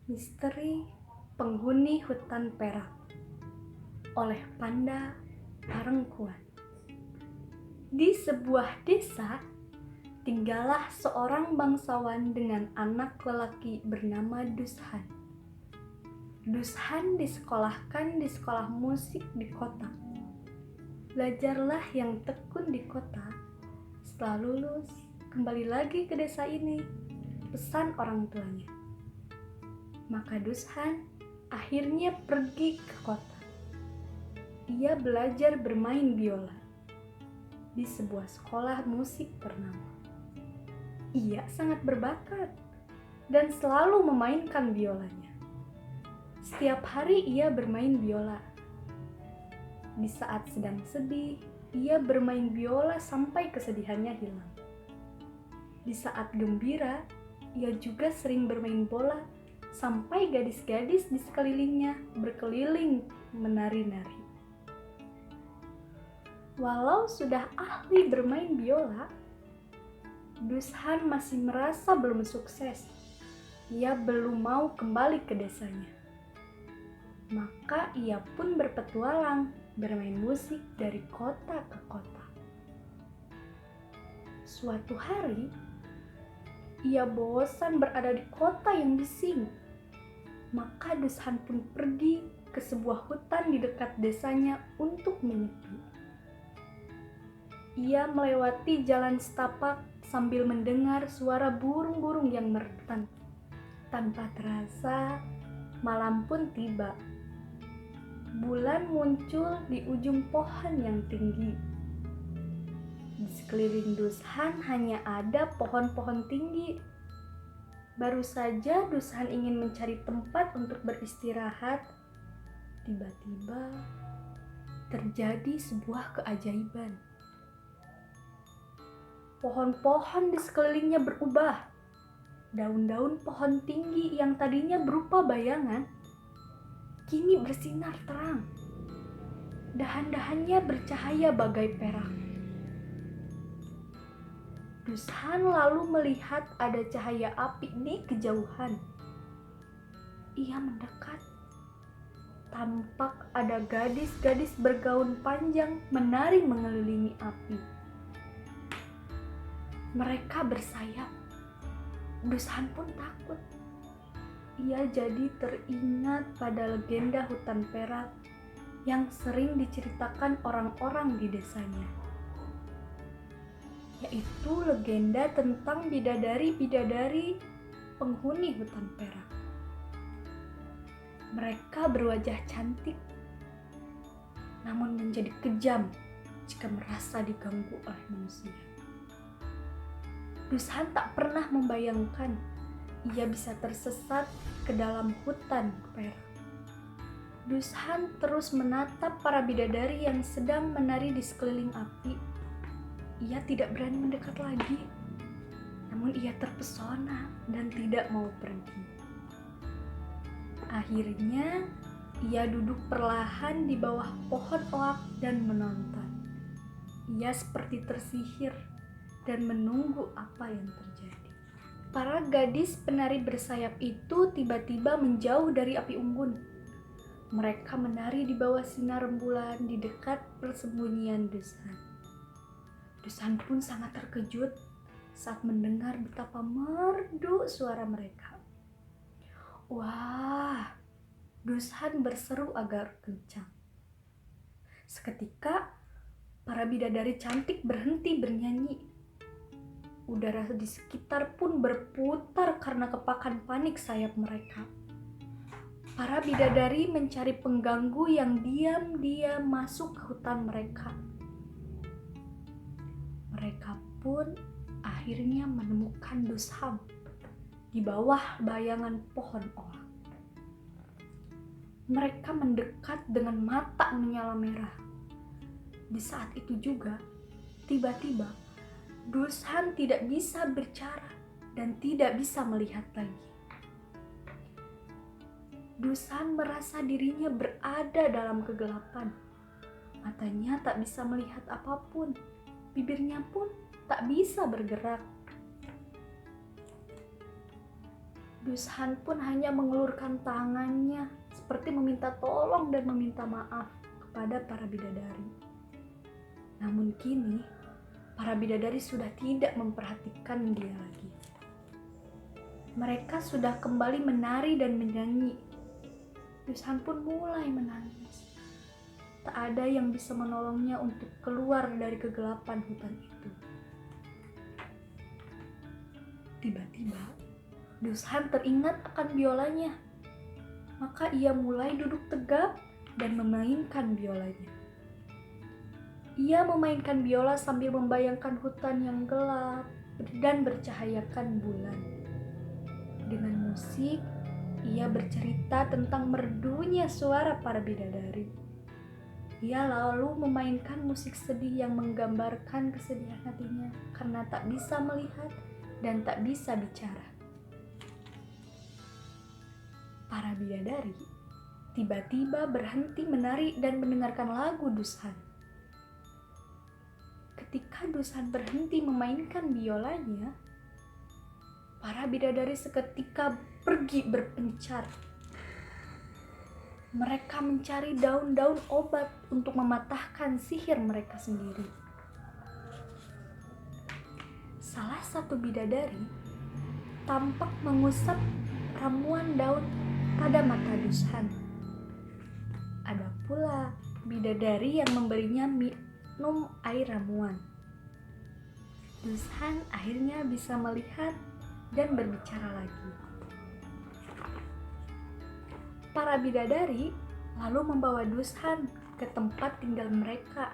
Misteri Penghuni Hutan Perak oleh Panda Parengkuan. Di sebuah desa, tinggallah seorang bangsawan dengan anak lelaki bernama Dushan. Dushan disekolahkan di sekolah musik di kota. Belajarlah yang tekun di kota. Setelah lulus, kembali lagi ke desa ini, pesan orang tuanya. Maka Dushan akhirnya pergi ke kota. Ia belajar bermain biola di sebuah sekolah musik ternama. Ia sangat berbakat dan selalu memainkan biolanya. Setiap hari ia bermain biola. Di saat sedang sedih, ia bermain biola sampai kesedihannya hilang. Di saat gembira, ia juga sering bermain bola sampai gadis-gadis di sekelilingnya berkeliling menari-nari. Walau sudah ahli bermain biola, Dushan masih merasa belum sukses. Ia belum mau kembali ke desanya. Maka ia pun berpetualang bermain musik dari kota ke kota. Suatu hari, ia bosan berada di kota yang bising. Maka Dushan pun pergi ke sebuah hutan di dekat desanya untuk menyepi. Ia melewati jalan setapak sambil mendengar suara burung-burung yang meretan. Tanpa terasa, malam pun tiba. Bulan muncul di ujung pohon yang tinggi. Di sekeliling Dushan hanya ada pohon-pohon tinggi. Baru saja Dushan ingin mencari tempat untuk beristirahat. Tiba-tiba terjadi sebuah keajaiban. Pohon-pohon di sekelilingnya berubah. Daun-daun pohon tinggi yang tadinya berupa bayangan, kini bersinar terang. Dahan-dahannya bercahaya bagai perak. Dushan lalu melihat ada cahaya api di kejauhan. Ia mendekat. Tampak ada gadis-gadis bergaun panjang menari mengelilingi api. Mereka bersayap. Dushan pun takut. Ia jadi teringat pada legenda hutan perak yang sering diceritakan orang-orang di desanya, yaitu legenda tentang bidadari-bidadari penghuni hutan perak. Mereka berwajah cantik, namun menjadi kejam jika merasa diganggu oleh manusia. Dushan tak pernah membayangkan ia bisa tersesat ke dalam hutan perak. Dushan terus menatap para bidadari yang sedang menari di sekeliling api. Ia tidak berani mendekat lagi, namun ia terpesona dan tidak mau pergi. Akhirnya, ia duduk perlahan di bawah pohon oak dan menonton. Ia seperti tersihir dan menunggu apa yang terjadi. Para gadis penari bersayap itu tiba-tiba menjauh dari api unggun. Mereka menari di bawah sinar rembulan di dekat persembunyian Dushan. Dushan pun sangat terkejut saat mendengar betapa merdu suara mereka. Wah, Dushan berseru agar kencang. Seketika, para bidadari cantik berhenti bernyanyi. Udara di sekitar pun berputar karena kepakan panik sayap mereka. Para bidadari mencari pengganggu yang diam-diam masuk ke hutan mereka. Mereka pun akhirnya menemukan Dushan di bawah bayangan pohon oak. Mereka mendekat dengan mata menyala merah. Di saat itu juga, tiba-tiba Dushan tidak bisa bicara dan tidak bisa melihat lagi. Dushan merasa dirinya berada dalam kegelapan. Matanya tak bisa melihat apapun. Bibirnya pun tak bisa bergerak. Dushan pun hanya mengelurkan tangannya seperti meminta tolong dan meminta maaf kepada para bidadari. Namun kini, para bidadari sudah tidak memperhatikan dia lagi. Mereka sudah kembali menari dan menyanyi. Dushan pun mulai menangis. Tak ada yang bisa menolongnya untuk keluar dari kegelapan hutan itu. Tiba-tiba, Dushan teringat akan biolanya. Maka ia mulai duduk tegap dan memainkan biolanya. Ia memainkan biola sambil membayangkan hutan yang gelap dan bercahayakan bulan. Dengan musik, ia bercerita tentang merdunya suara para bidadari. Ia lalu memainkan musik sedih yang menggambarkan kesedihan hatinya karena tak bisa melihat dan tak bisa bicara. Para bidadari tiba-tiba berhenti menari dan mendengarkan lagu Dushan. Ketika Dushan berhenti memainkan biolanya, para bidadari seketika pergi berpencar. Mereka mencari daun-daun obat untuk mematahkan sihir mereka sendiri. Salah satu bidadari tampak mengusap ramuan daun pada mata Dushan. Ada pula bidadari yang memberinya minum air ramuan. Dushan akhirnya bisa melihat dan berbicara lagi. Para bidadari lalu membawa Dushan ke tempat tinggal mereka.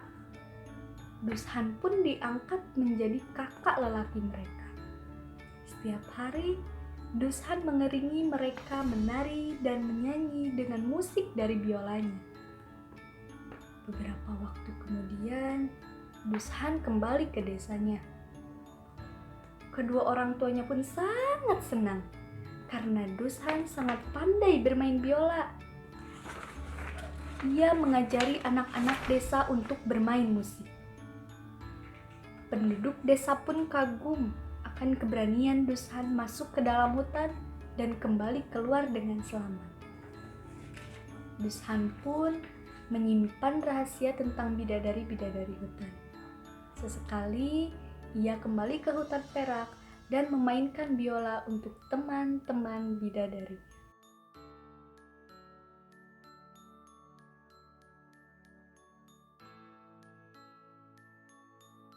Dushan pun diangkat menjadi kakak lelaki mereka. Setiap hari, Dushan mengiringi mereka menari dan menyanyi dengan musik dari biolanya. Beberapa waktu kemudian, Dushan kembali ke desanya. Kedua orang tuanya pun sangat senang karena Dushan sangat pandai bermain biola. Ia mengajari anak-anak desa untuk bermain musik. Penduduk desa pun kagum akan keberanian Dushan masuk ke dalam hutan dan kembali keluar dengan selamat. Dushan pun menyimpan rahasia tentang bidadari-bidadari hutan. Sesekali ia kembali ke hutan perak dan memainkan biola untuk teman-teman bidadari.